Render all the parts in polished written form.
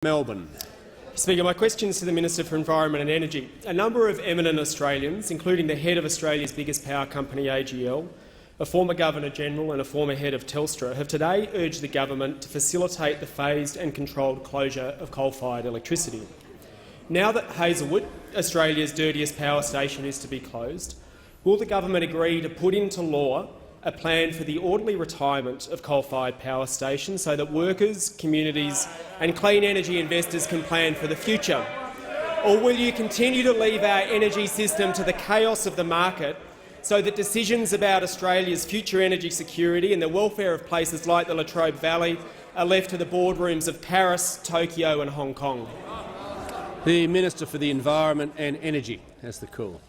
Melbourne. Speaker, my question is to the Minister for Environment and Energy. A number of eminent Australians, including the head of Australia's biggest power company AGL, a former Governor-General and a former head of Telstra, have today urged the government to facilitate the phased and controlled closure of coal-fired electricity. Now that Hazelwood, Australia's dirtiest power station, is to be closed, will the government agree to put into law a plan for the orderly retirement of coal-fired power stations so that workers, communities and clean energy investors can plan for the future? Or will you continue to leave our energy system to the chaos of the market so that decisions about Australia's future energy security and the welfare of places like the Latrobe Valley are left to the boardrooms of Paris, Tokyo and Hong Kong? The Minister for the Environment and Energy has the call.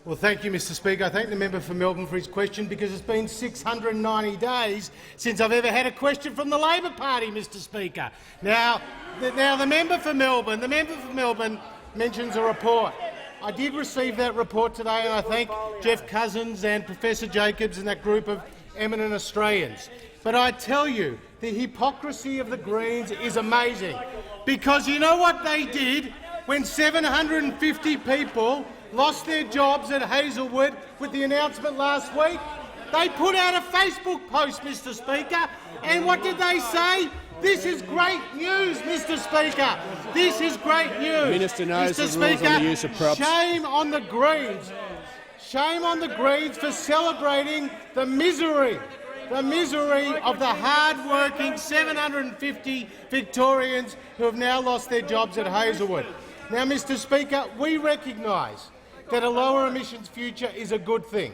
Well, thank you, Mr Speaker. I thank the member for Melbourne for his question, because it's been 690 days since I've ever had a question from the Labor Party, Mr Speaker. Now the member for Melbourne mentions a report. I did receive that report today, and I thank Jeff Cousins and Professor Jacobs and that group of eminent Australians. But I tell you, the hypocrisy of the Greens is amazing, because you know what they did when 750 people lost their jobs at Hazelwood with the announcement last week? They put out a Facebook post, Mr Speaker, and what did they say? This is great news, Mr Speaker. This is great news. The Minister knows Mr. the rules Speaker, on the use of props. Shame on the Greens. Shame on the Greens for celebrating the misery of the hard-working 750 Victorians who have now lost their jobs at Hazelwood. Now, Mr Speaker, we recognise that a lower emissions future is a good thing.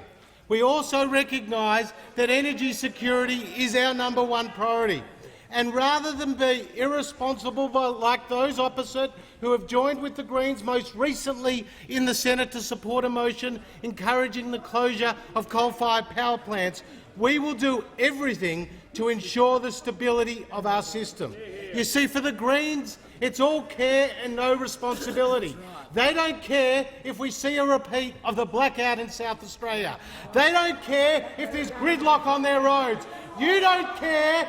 We also recognise that energy security is our #1 priority. And rather than be irresponsible like those opposite who have joined with the Greens most recently in the Senate to support a motion encouraging the closure of coal-fired power plants, we will do everything to ensure the stability of our system. You see, for the Greens, it's all care and no responsibility. They don't care if we see a repeat of the blackout in South Australia. They don't care if there's gridlock on their roads. You don't care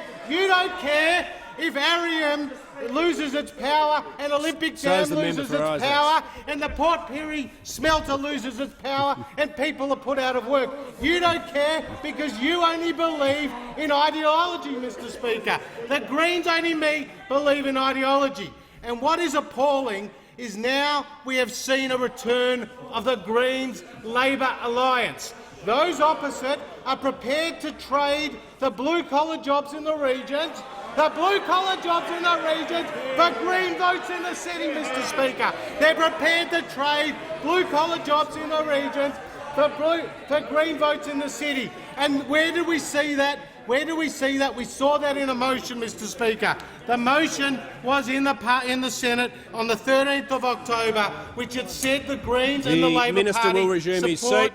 if Arium loses its power and Olympic Dam loses its power and the Port Pirie smelter loses its power and people are put out of work. You don't care because you only believe in ideology, Mr Speaker. The Greens only believe in ideology. And what is appalling is now we have seen a return of the Greens-Labor alliance. Those opposite are prepared to trade the blue-collar jobs in the regions, for Green votes in the city, Mr Speaker. They're prepared to trade blue-collar jobs in the regions for Green votes in the city. And where did we see that? We saw that in a motion, Mr Speaker. The motion was in the Senate on the 13th of October, which had said the Greens and the Labor Party support. The Minister will resume his seat.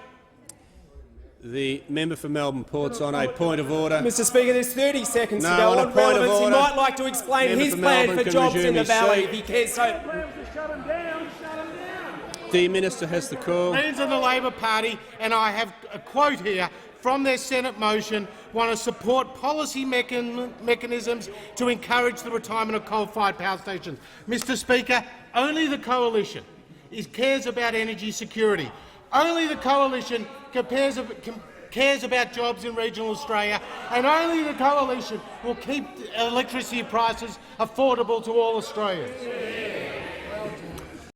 The member for Melbourne Port's on a point of order. Mr Speaker, there's 30 seconds to go on relevance. He might like to explain his plan for jobs in the Valley if he cares. The Minister has the call. The Greens and the Labor Party, and I have a quote here from their Senate motion, want to support policy mechanisms to encourage the retirement of coal-fired power stations. Mr Speaker, only the Coalition cares about energy security. Only the Coalition cares about jobs in regional Australia, and only the Coalition will keep electricity prices affordable to all Australians.